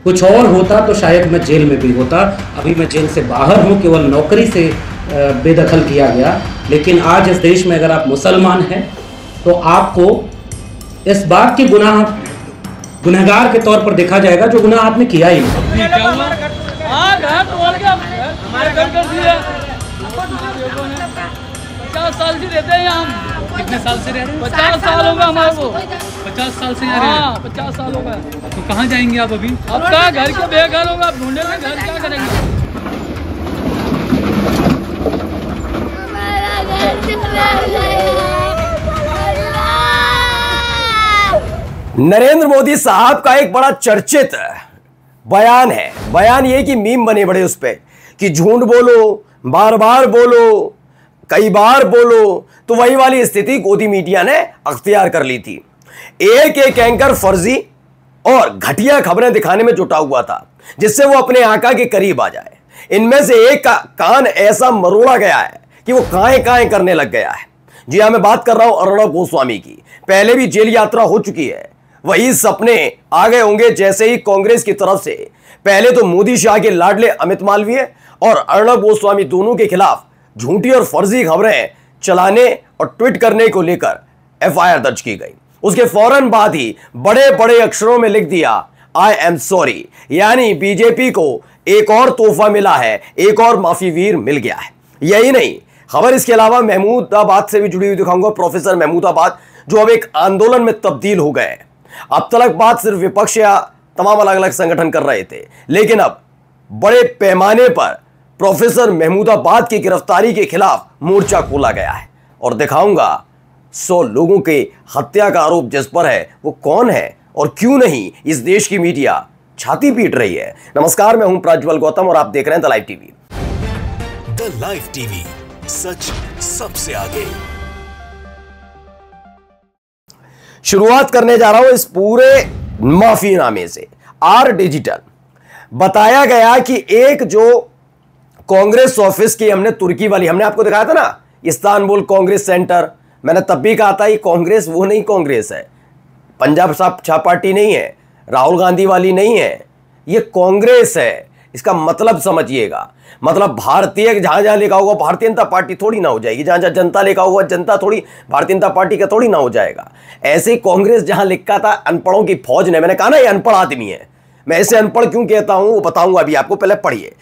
कुछ और होता तो शायद मैं जेल में भी होता। अभी मैं जेल से बाहर हूँ, केवल नौकरी से बेदखल किया गया। लेकिन आज इस देश में अगर आप मुसलमान हैं तो आपको इस बात की गुनहगार के तौर पर देखा जाएगा जो गुनाह आपने किया ही नहीं। 50 साल से रहते हैं हम। कितने साल से रह रहे हैं? 50 साल होगा हमारे को। 50 साल से यहाँ रह रहे हैं? 50 साल होगा। तो कहाँ जाएंगे आप अभी? अब क्या घर के बेघर होगा, आप ढूंढेंगे घर, क्या करेंगे? नरेंद्र मोदी साहब का एक बड़ा चर्चित बयान है। बयान ये कि मीम बने बड़े उस पे कि झूठ बोलो, बार बार बोलो, कई बार बोलो, तो वही वाली स्थिति गोदी मीडिया ने अख्तियार कर ली थी। एक एक एंकर फर्जी और घटिया खबरें दिखाने में जुटा हुआ था जिससे वो अपने आका के करीब आ जाए। इनमें से एक का कान ऐसा मरोड़ा गया है कि वो काएं काएं करने लग गया है। जी हां, मैं बात कर रहा हूं अर्णब गोस्वामी की। पहले भी जेल यात्रा हो चुकी है, वही सपने आ गए होंगे जैसे ही कांग्रेस की तरफ से पहले तो मोदी शाह के लाडले अमित मालवीय और अर्णब गोस्वामी दोनों के खिलाफ झूठी और फर्जी खबरें चलाने और ट्वीट करने को लेकर एफआईआर दर्ज की गई। उसके फौरन बाद ही बड़े बड़े अक्षरों में लिख दिया आई एम सॉरी, यानी बीजेपी को एक और तोहफा मिला है, एक और माफी वीर मिल गया है। यही नहीं, खबर इसके अलावा महमूदाबाद से भी जुड़ी हुई दिखाऊंगा। प्रोफेसर महमूदाबाद जो अब एक आंदोलन में तब्दील हो गए। अब तक बात सिर्फ विपक्ष या तमाम अलग अलग संगठन कर रहे थे, लेकिन अब बड़े पैमाने पर प्रोफेसर महमूदाबाद की गिरफ्तारी के खिलाफ मोर्चा खोला गया है और दिखाऊंगा 100 लोगों के हत्या का आरोप जिस पर है वो कौन है और क्यों नहीं इस देश की मीडिया छाती पीट रही है। नमस्कार, मैं हूं प्रज्वल गौतम और आप देख रहे हैं the live TV. The live TV, सच सबसे आगे। शुरुआत करने जा रहा हूं इस पूरे माफीनामे से। आर डिजिटल बताया गया कि एक जो कांग्रेस ऑफिस की हमने तुर्की वाली, हमने आपको दिखाया था ना इस्तांबुल कांग्रेस सेंटर, मैंने तब भी कहा था ये कांग्रेस वो नहीं कांग्रेस है, पंजाब छाप पार्टी नहीं है, राहुल गांधी वाली नहीं है, ये कांग्रेस है। इसका मतलब समझिएगा, मतलब भारतीय जहां जहां लिखा होगा भारतीय जनता पार्टी थोड़ी ना हो जाएगी, जहां जहां जनता लिखा हुआ जनता थोड़ी भारतीय जनता पार्टी का थोड़ी ना हो जाएगा। ऐसे कांग्रेस जहां लिखा था अनपढ़ों की फौज ने, मैंने कहा ना ये अनपढ़ आदमी है। मैं ऐसे अनपढ़ क्यों कहता हूं वो बताऊंगा अभी आपको, पहले पढ़िए।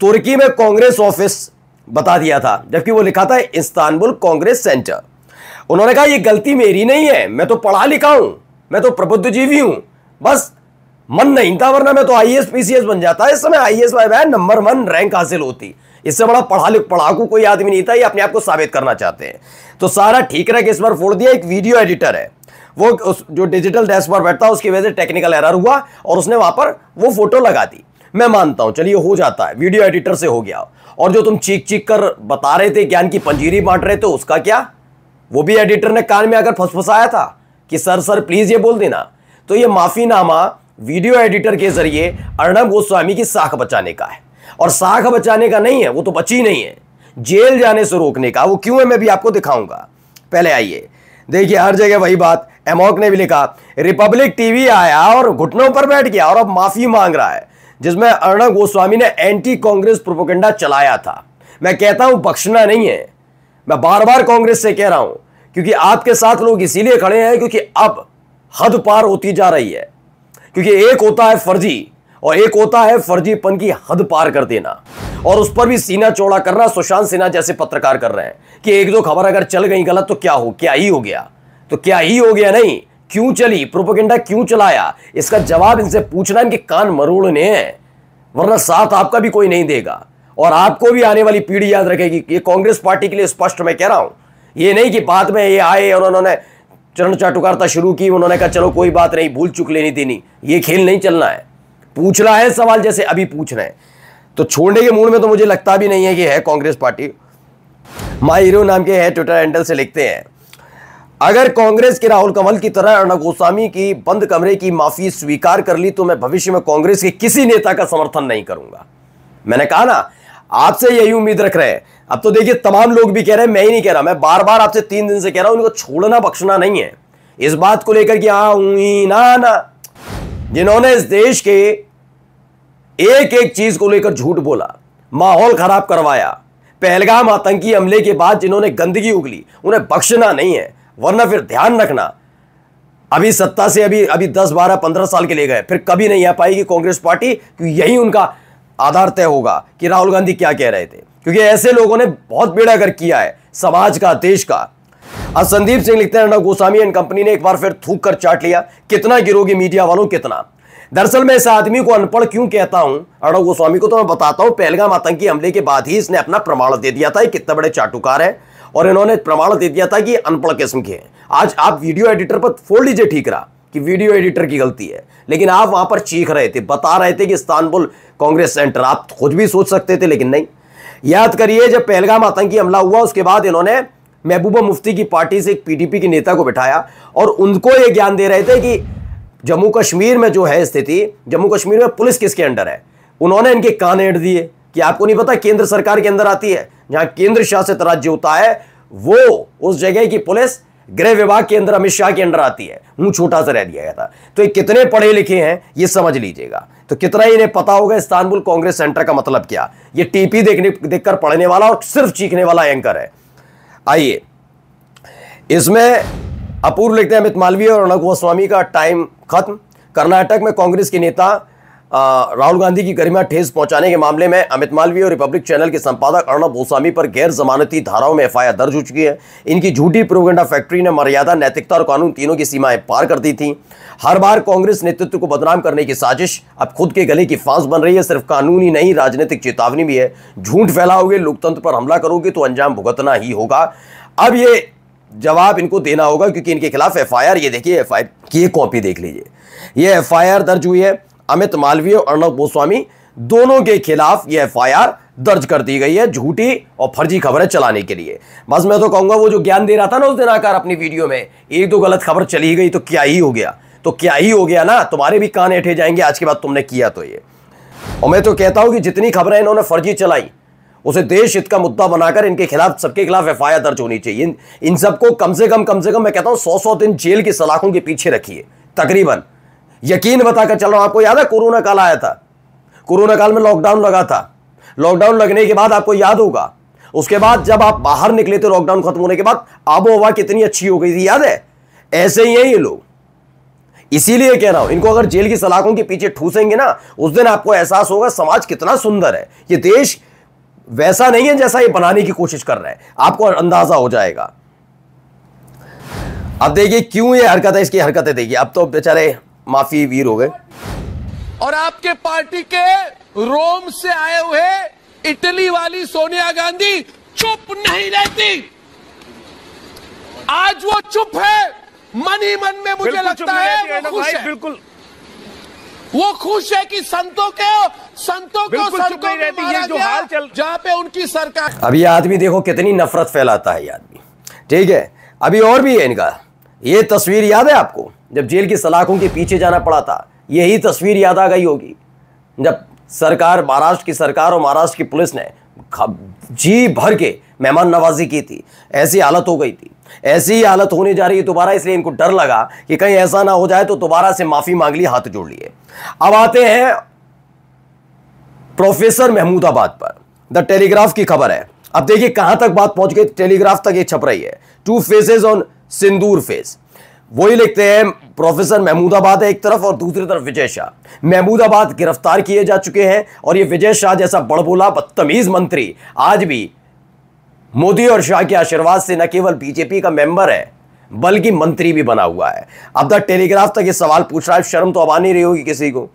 तुर्की में कांग्रेस ऑफिस बता दिया था जबकि वो लिखा था इस्तांबुल कांग्रेस सेंटर। उन्होंने कहा ये गलती मेरी नहीं है, मैं तो पढ़ा लिखा हूं, मैं तो प्रबुद्धजीवी हूं, बस मन नहीं था, वरना मैं तो आईएएस पीसीएस बन जाता। इस समय आईएएस नंबर 1 रैंक हासिल होती, इससे बड़ा पढ़ाकू कोई आदमी नहीं था। ये अपने आप को साबित करना चाहते हैं तो सारा ठीक रह के इस बार फोड़ दिया। एक वीडियो एडिटर है वो जो डिजिटल डेस्क पर बैठता है, उसकी वजह से टेक्निकल एरर हुआ और उसने वहां पर वो फोटो लगा दी। मैं मानता हूं, चलिए हो जाता है, वीडियो एडिटर से हो गया। और जो तुम चीख चीख कर बता रहे थे, ज्ञान की पंजीरी बांट रहे थे, उसका क्या? वो भी एडिटर ने कान में आकर फसफसाया था कि सर प्लीज ये बोल देना। तो ये माफीनामा वीडियो एडिटर के जरिए अर्णब गोस्वामी की साख बचाने का है, और साख बचाने का नहीं है, वो तो बची नहीं है, जेल जाने से रोकने का। वो क्यों है मैं भी आपको दिखाऊंगा। पहले आइए देखिए, हर जगह वही बात। एमॉक ने भी लिखा, रिपब्लिक टीवी आया और घुटनों पर बैठ गया और अब माफी मांग रहा है, जिसमें अर्णब गोस्वामी ने एंटी कांग्रेस प्रोपेगेंडा चलाया था। मैं कहता हूं बख्शना नहीं है, मैं बार बार कांग्रेस से कह रहा हूं, क्योंकि आपके साथ लोग इसीलिए खड़े हैं क्योंकि अब हद पार होती जा रही है। क्योंकि एक होता है फर्जी और एक होता है फर्जीपन की हद पार कर देना, और उस पर भी सीना चौड़ा करना। सुशांत सिन्हा जैसे पत्रकार कर रहे हैं कि एक दो खबर अगर चल गई गलत तो क्या ही हो गया, तो क्या ही हो गया नहीं, क्यों चली प्रोपेगेंडा, क्यों चलाया, इसका जवाब इनसे पूछना, इनके कान मरोड़ने हैं, वरना साथ आपका भी कोई नहीं देगा और आपको भी आने वाली पीढ़ी याद रखेगी। ये कांग्रेस पार्टी के लिए स्पष्ट मैं कह रहा हूं, ये नहीं कि बाद में ये आए और उन्होंने चरण चाटुकारिता शुरू की, उन्होंने कहा चलो कोई बात नहीं, भूल चुक लेनी देनी। ये खेल नहीं चलना है, पूछना है सवाल जैसे अभी पूछ रहे हैं। तो छोड़ने के मूड में तो मुझे लगता भी नहीं है कि है कांग्रेस पार्टी। माई हीरो नाम के है ट्विटर हैंडल से लिखते हैं, अगर कांग्रेस के राहुल कंवल की तरह अर्णब गोस्वामी की बंद कमरे की माफी स्वीकार कर ली तो मैं भविष्य में कांग्रेस के किसी नेता का समर्थन नहीं करूंगा। मैंने कहा ना, आपसे यही उम्मीद रख रहे हैं। अब तो देखिए तमाम लोग भी कह रहे हैं, मैं ही नहीं कह रहा, मैं बार बार आपसे 3 दिन से कह रहा हूं, उनको छोड़ना बख्शना नहीं है। इस बात को लेकर कि हाँ ना, जिन्होंने इस देश के एक एक चीज को लेकर झूठ बोला, माहौल खराब करवाया। पहलगाम आतंकी हमले के बाद जिन्होंने गंदगी उगली उन्हें बख्शना नहीं है, वरना फिर ध्यान रखना अभी सत्ता से अभी 10, 12, 15 साल के लिए गए, फिर कभी नहीं आ पाएगी कांग्रेस पार्टी, क्योंकि यही उनका आधार तय होगा कि राहुल गांधी क्या कह रहे थे, क्योंकि ऐसे लोगों ने बहुत बेड़ा गर्क किया है समाज का, देश का। अब संदीप सिंह लिखते हैं अर्णब गोस्वामी एंड कंपनी ने एक बार फिर थूक कर चाट लिया, कितना गिरोगे मीडिया वालों कितना। दरअसल मैं इस आदमी को अनपढ़ क्यों कहता हूं, अर्णब गोस्वामी को तो मैं बताता हूं, पहलगाम आतंकी हमले के बाद ही इसने अपना प्रमाण दे दिया था कितने बड़े चाटुकार हैं, और इन्होंने प्रमाण दे दिया था कि अनपढ़ किस्म के हैं। आज आप वीडियो एडिटर पर फोड़ लीजिए, ठीक रहा कि वीडियो एडिटर की गलती है, लेकिन आप वहां पर चीख रहे थे, बता रहे थे कि इस्तांबुल कांग्रेस सेंटर, आप खुद भी सोच सकते थे लेकिन नहीं। याद करिए जब पहलगाम आतंकी हमला हुआ उसके बाद इन्होंने महबूबा मुफ्ती की पार्टी से एक पीडीपी के नेता को बिठाया और उनको यह ज्ञान दे रहे थे कि जम्मू कश्मीर में जो है स्थिति, जम्मू कश्मीर में पुलिस किसके अंडर है। उन्होंने इनके कान ऐंठ दिए कि आपको नहीं पता केंद्र सरकार के अंदर आती है, जहां केंद्र शासित राज्य होता है वो उस जगह की पुलिस गृह विभाग के अंदर अमित शाह के अंदर आती है। मुंह छोटा सा रह दिया गया था। तो ये कितने पढ़े लिखे हैं ये समझ लीजिएगा। तो कितना ही इन्हें पता होगा इस्तांबुल कांग्रेस सेंटर का मतलब क्या। ये टीपी देखकर पढ़ने वाला और सिर्फ चीखने वाला एंकर है। आइए, इसमें अपूर्व लिखते हैं अमित मालवीय और अर्णब गोस्वामी का टाइम खत्म। कर्नाटक में कांग्रेस के नेता राहुल गांधी की गरिमा ठेस पहुंचाने के मामले में अमित मालवीय और रिपब्लिक चैनल के संपादक अर्णब गोस्वामी पर गैर जमानती धाराओं में एफआईआर दर्ज हो चुकी है। इनकी झूठी प्रोपेगेंडा फैक्ट्री ने मर्यादा, नैतिकता और कानून तीनों की सीमाएं पार कर दी थी। हर बार कांग्रेस नेतृत्व को बदनाम करने की साजिश अब खुद के गले की फांस बन रही है। सिर्फ कानून ही नहीं, राजनीतिक चेतावनी भी है। झूठ फैलाओगे, लोकतंत्र पर हमला करोगे तो अंजाम भुगतना ही होगा। अब ये जवाब इनको देना होगा, क्योंकि इनके खिलाफ एफआईआर, ये देखिए एफआईआर की एक कॉपी देख लीजिए, ये एफआईआर दर्ज हुई है। अमित मालवीय और अर्णब गोस्वामी दोनों के खिलाफ ये एफआईआर दर्ज कर दी गई है झूठी और फर्जी खबरें चलाने के लिए। बस मैं तो कहूंगा वो जो ज्ञान दे रहा था ना उस दिन आकर अपनी वीडियो में, एक दो गलत खबर चली गई तो क्या ही हो गया, तो क्या ही हो गया ना, तुम्हारे भी कान ऐंठे जाएंगे आज के बाद तुमने किया तो ये। और मैं तो कहता हूं कि जितनी खबरें इन्होंने फर्जी चलाई उसे देश हित का मुद्दा बनाकर इनके खिलाफ, सबके खिलाफ एफआईआर दर्ज होनी चाहिए। इन सबको कम से कम मैं कहता हूं 100 दिन जेल की सलाखों के पीछे रखिए तकरीबन। यकीन बताकर चल रहा हूं, आपको याद है कोरोना काल आया था, कोरोना काल में लॉकडाउन लगा था। लॉकडाउन लगने के बाद आपको याद होगा, उसके बाद जब आप बाहर निकले थे लॉकडाउन खत्म होने के बाद, आबो हवा कितनी अच्छी हो गई थी, याद है। ऐसे ही है ये लोग, इसीलिए कह रहा हूं इनको अगर जेल की सलाखों के पीछे ठूसेंगे ना, उस दिन आपको एहसास होगा समाज कितना सुंदर है। ये देश वैसा नहीं है जैसा ये बनाने की कोशिश कर रहे हैं, आपको अंदाजा हो जाएगा। अब देखिए क्यों ये हरकत है, इसकी हरकतें देखिए। अब तो बेचारे माफी वीर हो गए। और आपके पार्टी के रोम से आए हुए इटली वाली सोनिया गांधी चुप नहीं रहती। आज वो चुप है, मन ही मन में मुझे लगता है वो खुश है। बिल्कुल वो खुश है कि संतों को मारा गया, जहां पे उनकी सरकार। अब ये आदमी देखो कितनी नफरत फैलाता है ये आदमी, ठीक है। अभी और भी है इनका, ये तस्वीर याद है आपको जब जेल की सलाखों के पीछे जाना पड़ा था, यही तस्वीर याद आ गई होगी जब सरकार, महाराष्ट्र की सरकार और महाराष्ट्र की पुलिस ने जी भर के मेहमान नवाजी की थी। ऐसी हालत हो गई थी, ऐसी ही हालत होने जा रही है दोबारा, इसलिए इनको डर लगा कि कहीं ऐसा ना हो जाए तो दोबारा से माफी मांग ली, हाथ जोड़ लिए। अब आते हैं प्रोफेसर महमूदाबाद पर। द टेलीग्राफ की खबर है, अब देखिए कहां तक बात पहुंच गई, टेलीग्राफ तक ये छप रही है। 2 फेसेस ऑन सिंदूर फेस, वही लिखते हैं। प्रोफेसर महमूदाबाद है एक तरफ और दूसरी तरफ विजय शाह। महमूदाबाद गिरफ्तार किए जा चुके हैं और ये विजय शाह जैसा बड़बोला बदतमीज मंत्री आज भी मोदी और शाह के आशीर्वाद से न केवल बीजेपी का मेंबर है बल्कि मंत्री भी बना हुआ है। अब द टेलीग्राफ तक ये सवाल पूछ रहा है, शर्म तो अब आ नहीं रही होगी किसी को।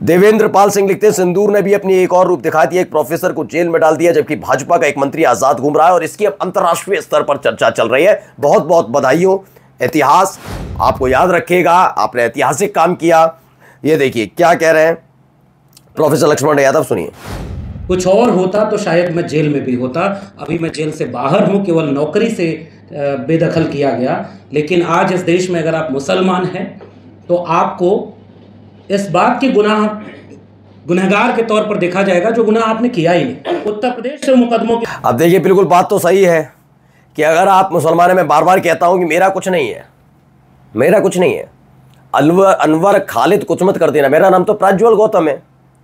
देवेंद्र पाल सिंह लिखते हैं सिंदूर ने भी अपनी एक और रूप दिखा दिया, एक प्रोफेसर को जेल में डाल दिया जबकि भाजपा का एक मंत्री आजाद घूम रहा है और इसकी अब अंतर्राष्ट्रीय स्तर पर चर्चा चल रही है। बहुत बहुत बधाई हो, इतिहास आपको याद रखेगा, आपने ऐतिहासिक काम किया। ये देखिए क्या कह रहे हैं प्रोफेसर लक्ष्मण यादव, सुनिए। कुछ और होता तो शायद मैं जेल में भी होता, अभी मैं जेल से बाहर हूँ, केवल नौकरी से बेदखल किया गया। लेकिन आज इस देश में अगर आप मुसलमान हैं तो आपको इस बात के गुनहगार के तौर पर देखा जाएगा जो गुनाह आपने किया ही नहीं। उत्तर प्रदेश से मुकदमों की, अब देखिए बिल्कुल बात तो सही है कि अगर आप मुसलमान हैं, मैं बार बार कहता हूं कि मेरा कुछ नहीं है, मेरा कुछ नहीं है। अनवर खालिद कुछ मत कर देना, मेरा नाम तो प्रज्वल गौतम है,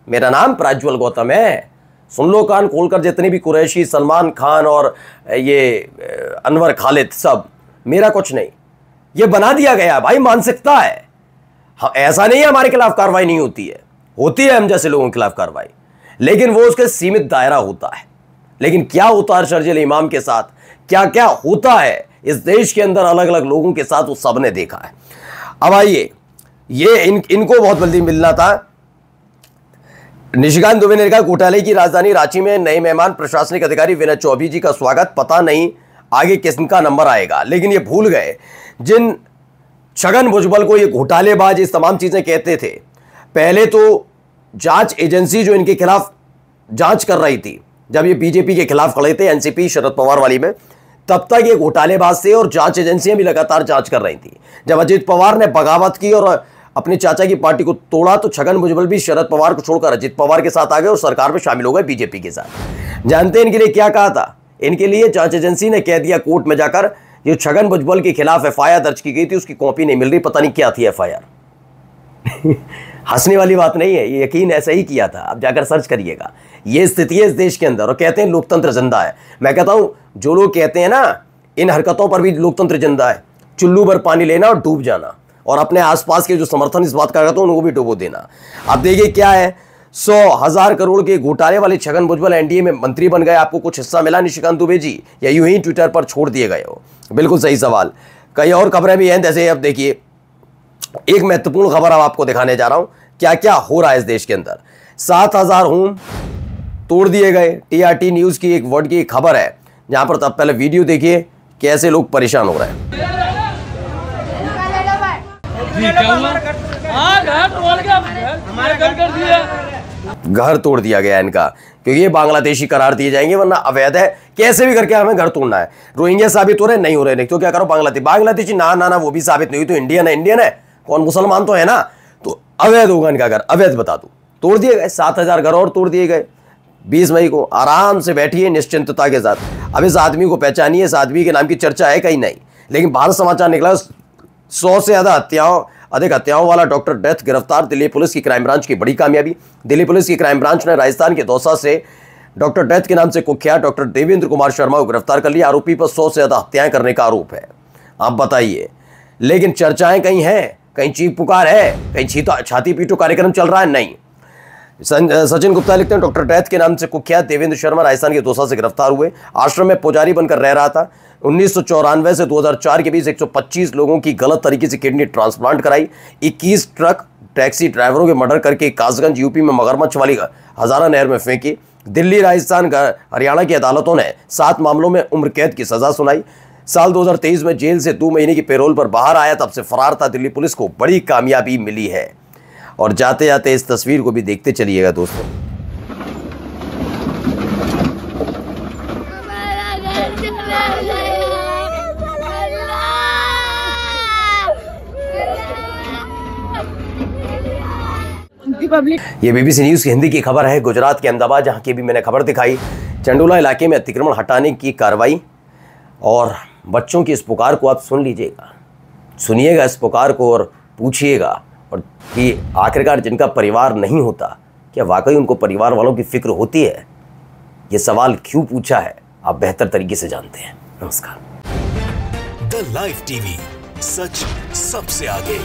मेरा नाम प्रज्वल गौतम है। सुन लो कान खोलकर, जितने भी कुरैशी, सलमान खान और ये अनवर खालिद, सब, मेरा कुछ नहीं। ये बना दिया गया भाई, मानसिकता है। हाँ, ऐसा नहीं है हमारे खिलाफ कार्रवाई नहीं होती है, होती है हम जैसे लोगों के खिलाफ कार्रवाई, लेकिन वो उसके सीमित दायरा होता है। लेकिन क्या होता है शर्जील इमाम के साथ, क्या क्या होता है इस देश के अंदर अलग अलग लोगों के साथ, वो सबने देखा है। अब आइए, ये इनको बहुत जल्दी मिलना था। निशिकांत दुबे ने कहा घोटाले की राजधानी रांची में नए मेहमान प्रशासनिक अधिकारी विनय चौबे जी का स्वागत, पता नहीं आगे किसका नंबर आएगा। लेकिन ये भूल गए, जिन छगन भुजबल को ये घोटालेबाज इस तमाम चीजें कहते थे, पहले तो जांच एजेंसी जो इनके खिलाफ जांच कर रही थी, जब ये बीजेपी के खिलाफ खड़े थे एनसीपी शरद पवार वाली में, तब तक ये घोटालेबाज थे और जांच एजेंसियां भी लगातार जांच कर रही थी। जब अजित पवार ने बगावत की और अपने चाचा की पार्टी को तोड़ा, तो छगन भुजबल भी शरद पवार को छोड़कर अजित पवार के साथ आ गए और सरकार में शामिल हो गए बीजेपी के साथ। जानते हैं इनके लिए क्या कहा था? इनके लिए जांच एजेंसी ने कह दिया कोर्ट में जाकर, जो छगन भुजबल के खिलाफ एफआईआर दर्ज की गई थी उसकी कॉपी नहीं मिल रही, पता नहीं क्या थी एफआईआर। हंसने वाली बात नहीं है, ये यकीन ऐसा ही किया था। आप जाकर सर्च करिएगा, ये स्थिति है इस देश के अंदर। और कहते हैं लोकतंत्र जिंदा है। मैं कहता हूं, जो लोग कहते हैं ना इन हरकतों पर भी लोकतंत्र जिंदा है, चुल्लू भर पानी लेना और डूब जाना, और अपने आसपास के जो समर्थन इस बात का करते हैं उनको भी डुबो देना। अब देखिए क्या है, 100,000 करोड़ के घोटाले वाले छगन भुजबल एनडीए में मंत्री बन गए, आपको कुछ हिस्सा मिला निशिकांत दुबे जी, या यूं ही ट्विटर पर छोड़ दिए गए हो? बिल्कुल सही सवाल। कई और खबरें भी हैं, जैसे अब देखिए एक महत्वपूर्ण खबर अब आपको दिखाने जा रहा हूं, क्या क्या हो रहा है इस देश के अंदर। 7,000 होम तोड़ दिए गए। टीआरटी न्यूज की एक वर्ड की खबर है, जहां पर तब पहले वीडियो देखिए कैसे लोग परेशान हो रहे हैं। घर तोड़ दिया गया इनका, क्योंकि ये बांग्लादेशी करार दिए जाएंगे, वरना अवैध है, कैसे भी करके हमें घर तोड़ना है। रोहिंग्या साबित हो रहे नहीं हो रहे, नहीं तो क्या करो बांग्लादेशी ना ना ना, वो भी साबित नहीं हुई तो इंडियन है। इंडियन है कौन, मुसलमान तो है ना, तो अवैध होगा इनका घर, अवैध बता दो। तोड़ दिए गए 7,000 घर और तोड़ दिए गए। 20 मई को आराम से बैठिए निश्चिंतता के साथ। अब इस आदमी को पहचानिए, इस आदमी के नाम की चर्चा है कहीं नहीं, लेकिन भारत समाचार निकला 100 से अधिक हत्याओं वाला डॉक्टर डेथ गिरफ्तार। दिल्ली पुलिस की क्राइम ब्रांच की बड़ी कामयाबी। दिल्ली पुलिस की क्राइम ब्रांच ने राजस्थान के दौसा से डॉक्टर डेथ के नाम से कुख्यात डॉक्टर देवेंद्र कुमार शर्मा को गिरफ्तार कर लिया। आरोपी पर 100 से ज्यादा हत्याएं करने का आरोप है। आप बताइए, लेकिन चर्चाएं कहीं हैं, कहीं चीख पुकार है, कहीं छाती पीटो कार्यक्रम चल रहा है? नहीं। सचिन गुप्ता लिखते हैं डॉक्टर डेथ के नाम से कुख्यात देवेंद्र शर्मा राजस्थान के दौसा से गिरफ्तार हुए। आश्रम में पुजारी बनकर रह रहा था। 1994 से 2004 के बीच 125 लोगों की गलत तरीके से किडनी ट्रांसप्लांट कराई। 21 ट्रक टैक्सी ड्राइवरों के मर्डर करके कासगंज यूपी में मगरमच्छ वाली हजारा नहर में फेंकी। दिल्ली, राजस्थान, हरियाणा की अदालतों ने 7 मामलों में उम्र कैद की सजा सुनाई। साल 2023 में जेल से 2 महीने की पेरोल पर बाहर आया, तब से फरार था। दिल्ली पुलिस को बड़ी कामयाबी मिली है। और जाते जाते इस तस्वीर को भी देखते चलिएगा दोस्तों। ये बीबीसी न्यूज की हिंदी की खबर है। गुजरात के अहमदाबाद, जहां की भी मैंने खबर दिखाई, चंडोला इलाके में अतिक्रमण हटाने की कार्रवाई। और बच्चों की इस पुकार को आप सुन लीजिएगा, सुनिएगा इस पुकार को और पूछिएगा, और कि आखिरकार जिनका परिवार नहीं होता, क्या वाकई उनको परिवार वालों की फिक्र होती है? ये सवाल क्यों पूछा है आप बेहतर तरीके से जानते हैं। नमस्कार। द लाइव टीवी, सच सबसे आगे।